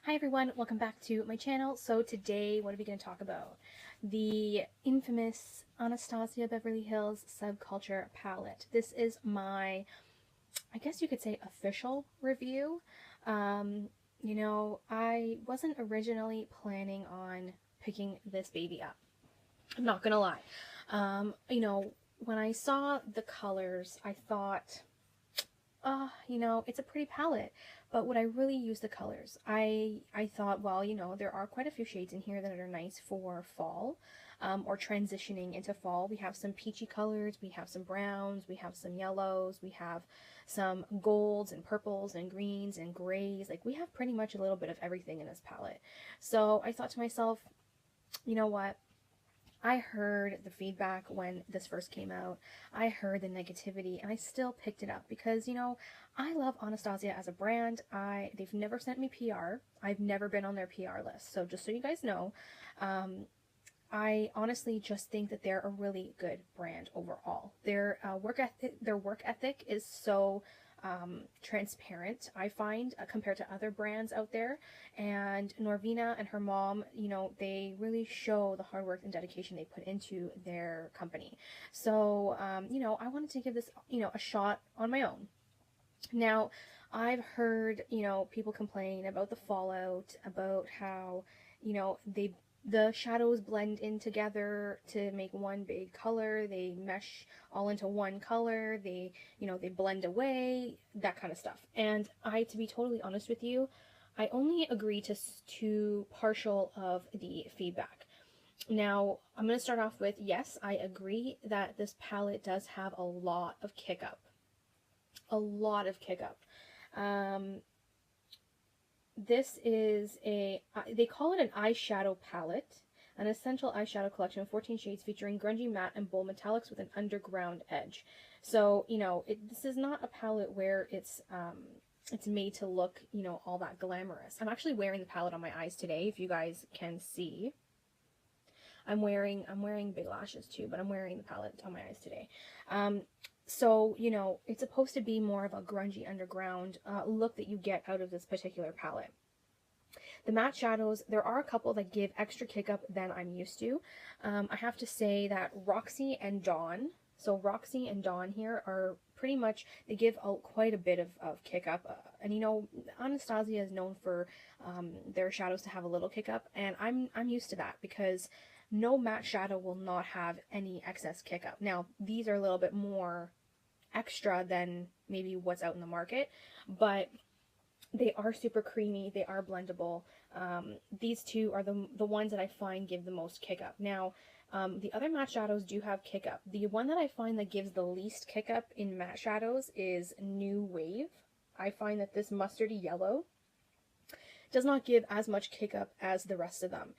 Hi everyone, welcome back to my channel. So today, what are we going to talk about? The infamous Anastasia Beverly Hills Subculture palette. This is my, I guess you could say, official review. I wasn't originally planning on picking this baby up. I'm not gonna lie. When I saw the colors, I thought, it's a pretty palette, but would I really use the colors? I thought, well, there are quite a few shades in here that are nice for fall, or transitioning into fall. We have some peachy colors, we have some browns, we have some yellows, we have some golds and purples and greens and grays. Like, we have pretty much a little bit of everything in this palette. So I thought to myself, you know what? I heard the feedback when this first came out. I heard the negativity, and I still picked it up because, I love Anastasia as a brand. They've never sent me PR. I've never been on their PR list. So just so you guys know, I honestly just think that they're a really good brand overall. Their work ethic is so transparent, I find, compared to other brands out there. And Norvina and her mom, they really show the hard work and dedication they put into their company. So, I wanted to give this, a shot on my own. Now, I've heard, people complain about the fallout, about how, the shadows blend in together to make one big color. They mesh all into one color. They blend away, that kind of stuff. And to be totally honest with you, I only agree to partial of the feedback. Now, I'm going to start off with, yes, I agree that this palette does have a lot of kick up. A lot of kick up. This is they call it an eyeshadow palette, an essential eyeshadow collection of 14 shades featuring grungy matte and bold metallics with an underground edge. So, this is not a palette where it's made to look, all that glamorous. I'm actually wearing the palette on my eyes today, if you guys can see. I'm wearing big lashes too, but I'm wearing the palette on my eyes today. So, it's supposed to be more of a grungy underground look that you get out of this particular palette. The matte shadows, there are a couple that give extra kick up than I'm used to. I have to say that Roxy and Dawn, so Roxy and Dawn here are pretty much, they give quite a bit of kick up. And Anastasia is known for their shadows to have a little kick up, and I'm used to that because no matte shadow will not have any excess kick up. Now, these are a little bit more extra than maybe what's out in the market, but they are super creamy, they are blendable. These two are the ones that I find give the most kick up. Now, the other matte shadows do have kick up. The one that I find that gives the least kick up in matte shadows is New Wave. I find that this mustardy yellow does not give as much kick up as the rest of them.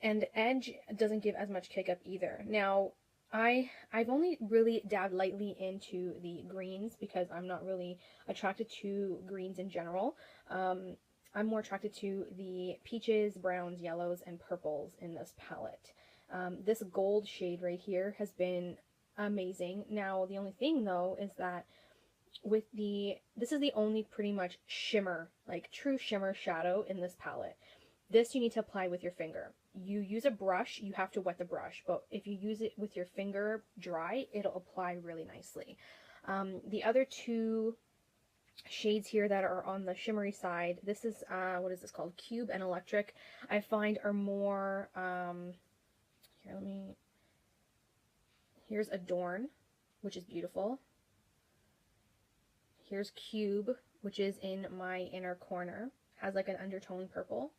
And Edge doesn't give as much kick up either. Now, I've only really dabbed lightly into the greens because I'm not really attracted to greens in general. I'm more attracted to the peaches, browns, yellows, and purples in this palette. This gold shade right here has been amazing. Now, the only thing though is that this is the only pretty much shimmer, like true shimmer shadow in this palette. This you need to apply with your finger. You use a brush, you have to wet the brush, but if you use it with your finger dry, it'll apply really nicely. The other two shades here that are on the shimmery side, this is, what is this called? Cube and Electric, I find are more, here's Adorn, which is beautiful. Here's Cube, which is in my inner corner, has like an undertone purple.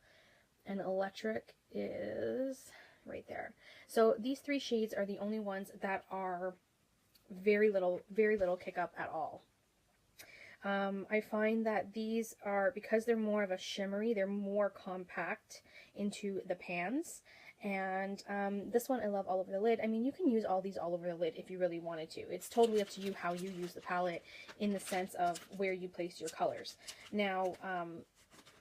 And Electric is right there. So these three shades are the only ones that are very little kick up at all. I find that these are, because they're more of a shimmery, they're more compact into the pans. And this one I love all over the lid. I mean, you can use all these all over the lid if you really wanted to. It's totally up to you how you use the palette in the sense of where you place your colors. Now,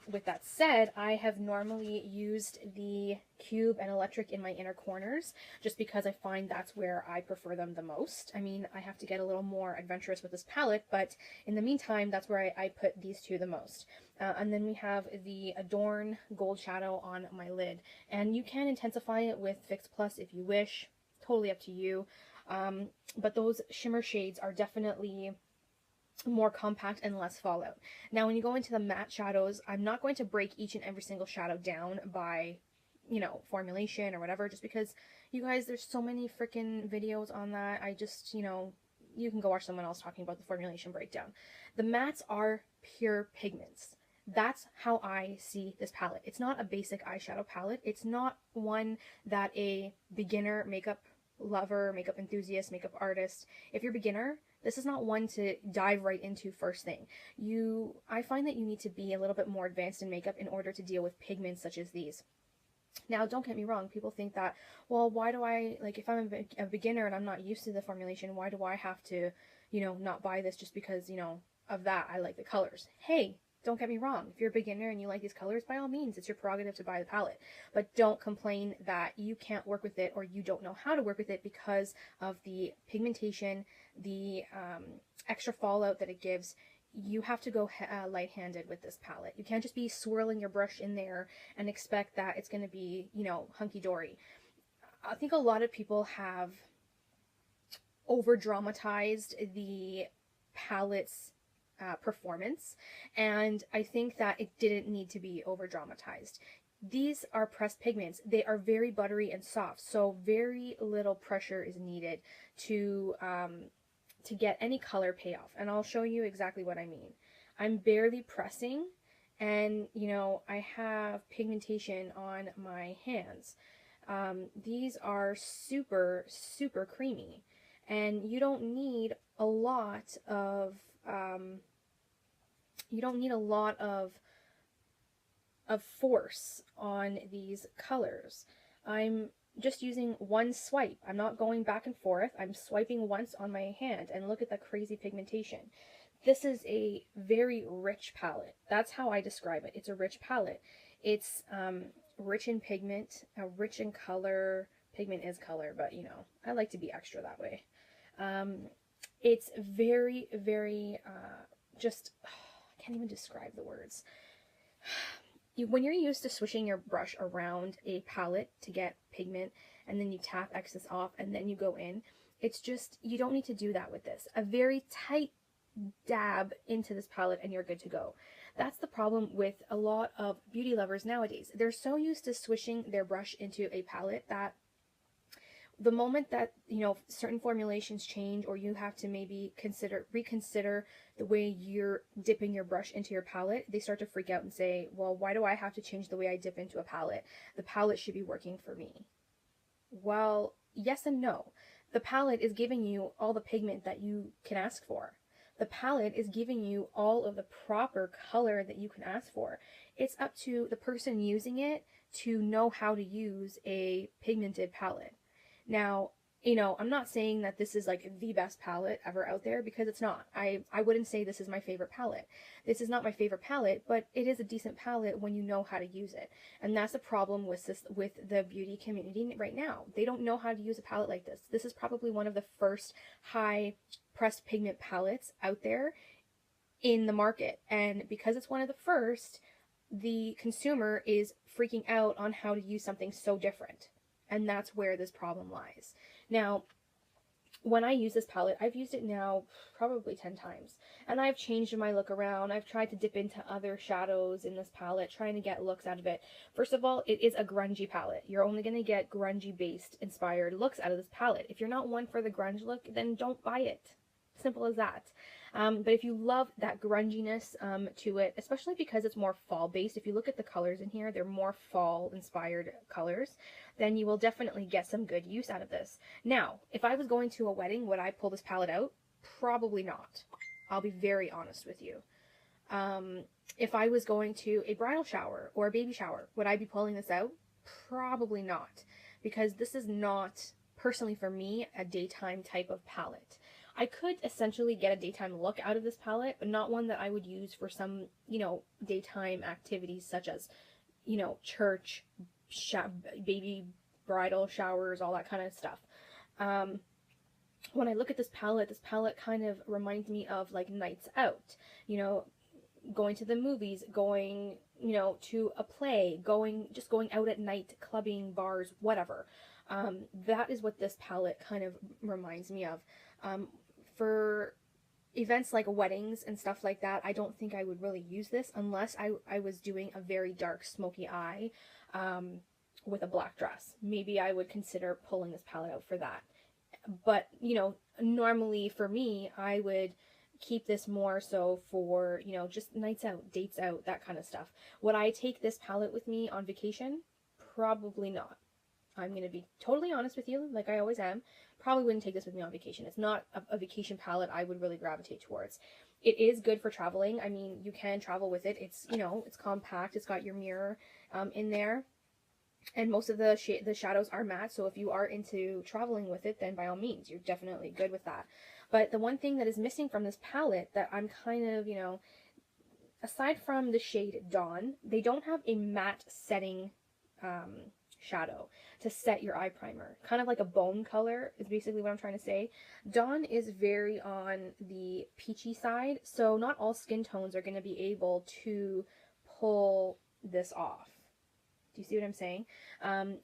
with that said, I have normally used the cube and electric in my inner corners just because I find that's where I prefer them the most. I mean, I have to get a little more adventurous with this palette, but in the meantime, that's where I put these two the most. And then we have the Adorn Gold Shadow on my lid. And you can intensify it with Fix Plus if you wish. Totally up to you. But those shimmer shades are definitely more compact and less fallout. Now, when you go into the matte shadows, I'm not going to break each and every single shadow down by, you know, formulation or whatever, just because, you guys, there's so many freaking videos on that. I just, you know, you can go watch someone else talking about the formulation breakdown. The mattes are pure pigments. That's how I see this palette. It's not a basic eyeshadow palette. It's not one that a beginner makeup lover, makeup enthusiast, makeup artist, if you're beginner, this is not one to dive right into first thing. I find that you need to be a little bit more advanced in makeup in order to deal with pigments such as these. Now, don't get me wrong, people think that, well, why do I, like, if I'm a beginner and I'm not used to the formulation, why do I have to, you know, not buy this just because, you know, of that, I like the colors? Hey, don't get me wrong, if you're a beginner and you like these colors, by all means, it's your prerogative to buy the palette. But don't complain that you can't work with it or you don't know how to work with it because of the pigmentation, the extra fallout that it gives. You have to go light-handed with this palette. You can't just be swirling your brush in there and expect that it's going to be, you know, hunky-dory. I think a lot of people have over-dramatized the palette's performance, and I think that it didn't need to be over-dramatized. These are pressed pigments. They are very buttery and soft, so very little pressure is needed to get any color payoff, and I'll show you exactly what I mean. I'm barely pressing, and you know, I have pigmentation on my hands. These are super, super creamy, and you don't need a lot of force on these colors. I'm just using one swipe. I'm not going back and forth. I'm swiping once on my hand, and look at the crazy pigmentation. This is a very rich palette. That's how I describe it. It's a rich palette. It's rich in pigment, rich in color. Pigment is color, but you know, I like to be extra that way. It's very, very, I can't even describe the words. When you're used to swishing your brush around a palette to get pigment, and then you tap excess off, and then you go in, it's just, you don't need to do that with this. A very tight dab into this palette and you're good to go. That's the problem with a lot of beauty lovers nowadays. They're so used to swishing their brush into a palette that the moment that, you know, certain formulations change, or you have to maybe reconsider the way you're dipping your brush into your palette, they start to freak out and say, well, why do I have to change the way I dip into a palette? The palette should be working for me. Well, yes and no. The palette is giving you all the pigment that you can ask for. The palette is giving you all of the proper color that you can ask for. It's up to the person using it to know how to use a pigmented palette. Now, you know, I'm not saying that this is like the best palette ever out there, because it's not. I wouldn't say this is my favorite palette. This is not my favorite palette, but it is a decent palette when you know how to use it. And that's the problem with the beauty community right now. They don't know how to use a palette like this. This is probably one of the first high pressed pigment palettes out there in the market. And because it's one of the first, the consumer is freaking out on how to use something so different. And that's where this problem lies. Now, when I use this palette, I've used it now probably 10 times. And I've changed my look around. I've tried to dip into other shadows in this palette, trying to get looks out of it. First of all, it is a grungy palette. You're only going to get grungy-based inspired looks out of this palette. If you're not one for the grunge look, then don't buy it. Simple as that. But if you love that grunginess to it, especially because it's more fall-based, if you look at the colors in here, they're more fall-inspired colors, then you will definitely get some good use out of this. Now, if I was going to a wedding, would I pull this palette out? Probably not. I'll be very honest with you. If I was going to a bridal shower or a baby shower, would I be pulling this out? Probably not. Because this is not, personally for me, a daytime type of palette. I could essentially get a daytime look out of this palette, but not one that I would use for some, daytime activities such as, church, baby bridal showers, all that kind of stuff. When I look at this palette kind of reminds me of like nights out, going to the movies, going, to a play, just going out at night, clubbing, bars, whatever. That is what this palette kind of reminds me of. For events like weddings and stuff like that, I don't think I would really use this unless I was doing a very dark smoky eye with a black dress. Maybe I would consider pulling this palette out for that. But, normally for me, I would keep this more so for, just nights out, dates out, that kind of stuff. Would I take this palette with me on vacation? Probably not. I'm going to be totally honest with you, like I always am. Probably wouldn't take this with me on vacation. It's not a vacation palette I would really gravitate towards. It is good for traveling. I mean, you can travel with it. It's, it's compact. It's got your mirror in there. And most of the shadows are matte, so if you are into traveling with it, then by all means, you're definitely good with that. But the one thing that is missing from this palette that I'm kind of, aside from the shade Dawn, they don't have a matte setting shadow to set your eye primer. Kind of like a bone color is basically what I'm trying to say. Dawn is very on the peachy side, so not all skin tones are going to be able to pull this off. Do you see what I'm saying?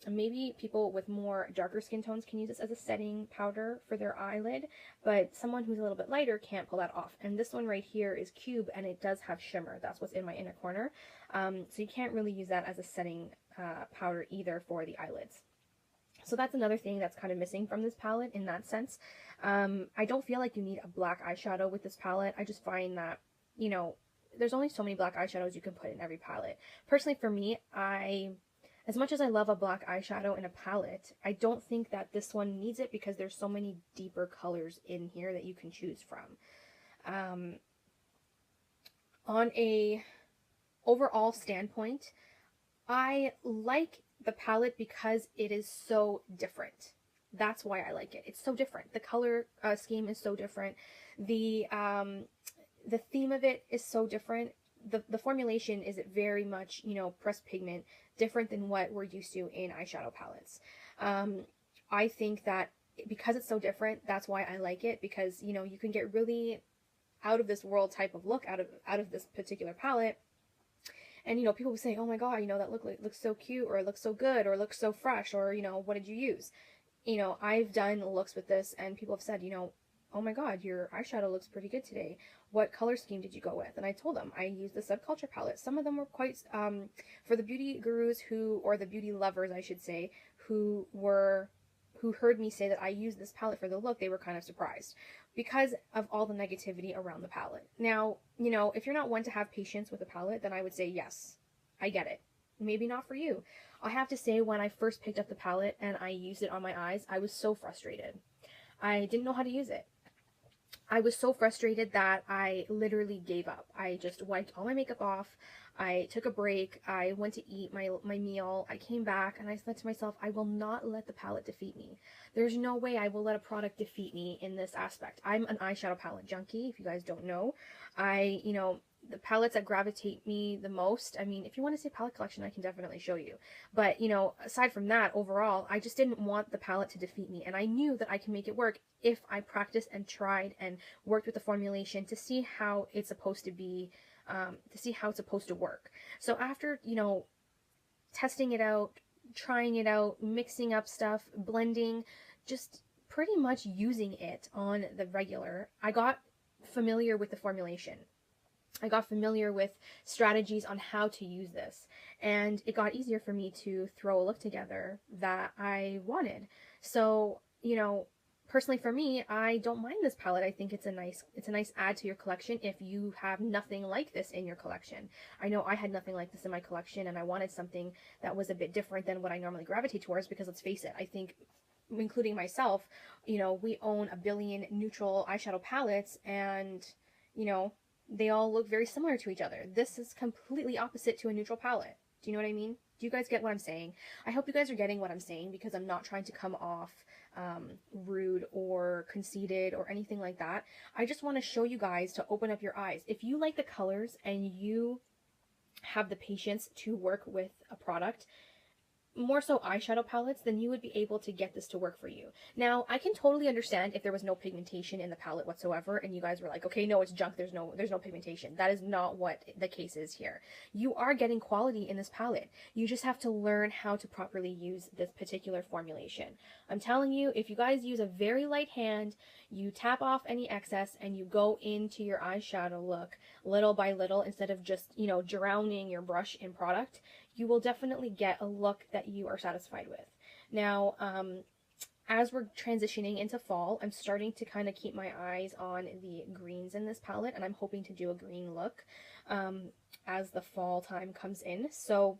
Maybe people with more darker skin tones can use this as a setting powder for their eyelid, but someone who's a little bit lighter can't pull that off. And this one right here is Cube, and it does have shimmer. That's what's in my inner corner. So you can't really use that as a setting powder either for the eyelids. So that's another thing that's kind of missing from this palette in that sense. I don't feel like you need a black eyeshadow with this palette. I just find that, there's only so many black eyeshadows you can put in every palette. Personally, for me, as much as I love a black eyeshadow in a palette, I don't think that this one needs it because there's so many deeper colors in here that you can choose from. On a overall standpoint, I like the palette because it is so different. That's why I like it. It's so different. The color scheme is so different. The theme of it is so different. The formulation is very much, pressed pigment, different than what we're used to in eyeshadow palettes. I think that because it's so different, that's why I like it, because, you can get really out of this world type of look out of this particular palette. And, people will say, oh my God, that looks so cute, or it looks so good, or it looks so fresh, or, what did you use? I've done looks with this and people have said, oh my God, your eyeshadow looks pretty good today. What color scheme did you go with? And I told them I used the Subculture palette. Some of them were quite, for the beauty gurus or the beauty lovers, I should say, who heard me say that I used this palette for the look, they were kind of surprised because of all the negativity around the palette. Now, if you're not one to have patience with a palette, then I would say, yes, I get it. Maybe not for you. I have to say, when I first picked up the palette and I used it on my eyes, I was so frustrated. I didn't know how to use it. I was so frustrated that I literally gave up. I just wiped all my makeup off. I took a break. I went to eat my meal. I came back and I said to myself, I will not let the palette defeat me. There's no way I will let a product defeat me in this aspect. I'm an eyeshadow palette junkie, if you guys don't know. The palettes that gravitate me the most, I mean, if you want to say palette collection, I can definitely show you. But, aside from that, overall, I just didn't want the palette to defeat me. And I knew that I can make it work if I practiced and tried and worked with the formulation to see how it's supposed to be, to see how it's supposed to work. So after, testing it out, trying it out, mixing up stuff, blending, just pretty much using it on the regular, I got familiar with the formulation. I got familiar with strategies on how to use this, and it got easier for me to throw a look together that I wanted. So, personally for me, I don't mind this palette. I think it's a nice add to your collection if you have nothing like this in your collection. I know I had nothing like this in my collection, and I wanted something that was a bit different than what I normally gravitate towards, because let's face it, I think, including myself, we own a billion neutral eyeshadow palettes, and, they all look very similar to each other. This is completely opposite to a neutral palette. Do you know what I mean? Do you guys get what I'm saying? I hope you guys are getting what I'm saying, because I'm not trying to come off rude or conceited or anything like that. I just want to show you guys to open up your eyes. If you like the colors and you have the patience to work with a product, more so eyeshadow palettes, then you would be able to get this to work for you. Now, I can totally understand if there was no pigmentation in the palette whatsoever and you guys were like, okay, no, it's junk, there's no pigmentation. That is not what the case is here. You are getting quality in this palette. You just have to learn how to properly use this particular formulation. I'm telling you, if you guys use a very light hand, you tap off any excess and you go into your eyeshadow look little by little instead of just, you know, drowning your brush in product, you will definitely get a look that you are satisfied with. Now, as we're transitioning into fall, I'm starting to kind of keep my eyes on the greens in this palette, and I'm hoping to do a green look as the fall time comes in. So,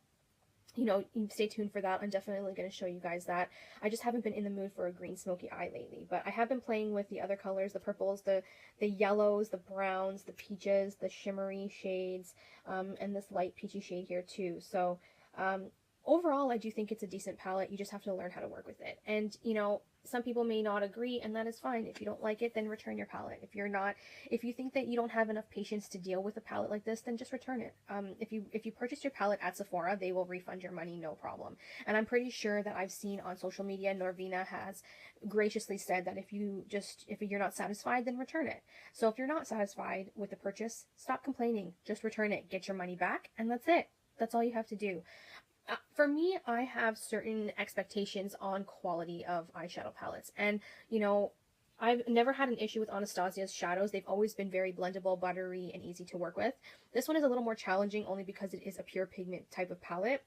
you know, stay tuned for that. I'm definitely going to show you guys that. I just haven't been in the mood for a green smoky eye lately, but I have been playing with the other colors, the purples, the yellows, the browns, the peaches, the shimmery shades, and this light peachy shade here too. So overall, I do think it's a decent palette. You just have to learn how to work with it. And, you know, some people may not agree, and that is fine. If you don't like it, then return your palette. If you think that you don't have enough patience to deal with a palette like this, then just return it. If you purchase your palette at Sephora, they will refund your money, no problem. And I'm pretty sure that I've seen on social media, Norvina has graciously said that if you're not satisfied, then return it. So if you're not satisfied with the purchase, stop complaining. Just return it, get your money back, and that's it. That's all you have to do. For me, I have certain expectations on quality of eyeshadow palettes. And, you know, I've never had an issue with Anastasia's shadows. They've always been very blendable, buttery, and easy to work with. This one is a little more challenging only because it is a pure pigment type of palette,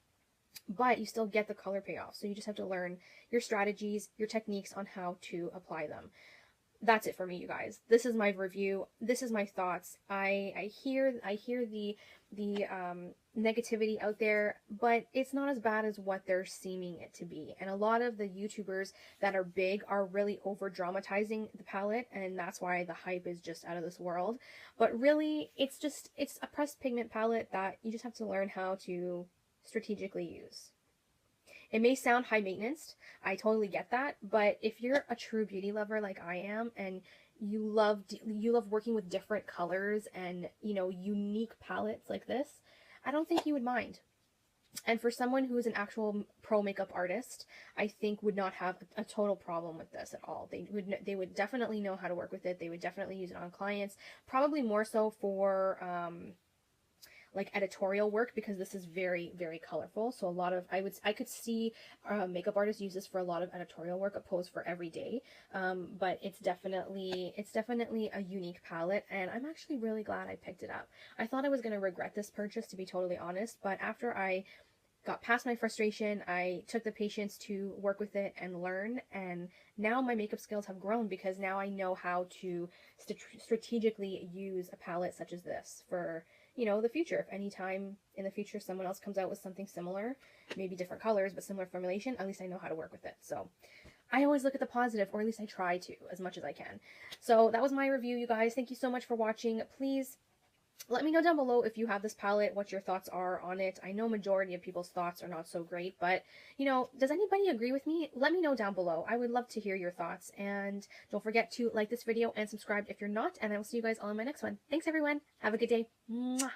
but you still get the color payoff. So you just have to learn your strategies, your techniques on how to apply them. That's it for me, you guys. This is my review. This is my thoughts. I hear the negativity out there, but it's not as bad as what they're seeming it to be. And a lot of the YouTubers that are big are really over dramatizing the palette, and that's why the hype is just out of this world. But really, it's a pressed pigment palette that you just have to learn how to strategically use. It may sound high maintenance, I totally get that, but if you're a true beauty lover like I am, and you love working with different colors and, you know, unique palettes like this, I don't think you would mind. And for someone who is an actual pro makeup artist, I think would not have a total problem with this at all. They would definitely know how to work with it. They would definitely use it on clients, probably more so for like editorial work, because this is very, very colorful. So a lot of, I could see makeup artists use this for a lot of editorial work opposed for everyday. But it's definitely a unique palette, and I'm actually really glad I picked it up. I thought I was going to regret this purchase, to be totally honest, but after I got past my frustration, I took the patience to work with it and learn, and now my makeup skills have grown because now I know how to strategically use a palette such as this for, you know, the future. If any time in the future someone else comes out with something similar, maybe different colors but similar formulation, at least I know how to work with it. So I always look at the positive, or at least I try to, as much as I can. So that was my review, you guys. Thank you so much for watching. Please let me know down below if you have this palette, what your thoughts are on it. I know majority of people's thoughts are not so great, but, you know, does anybody agree with me? Let me know down below. I would love to hear your thoughts. And don't forget to like this video and subscribe if you're not, and I will see you guys all in my next one. Thanks, everyone. Have a good day. Mwah.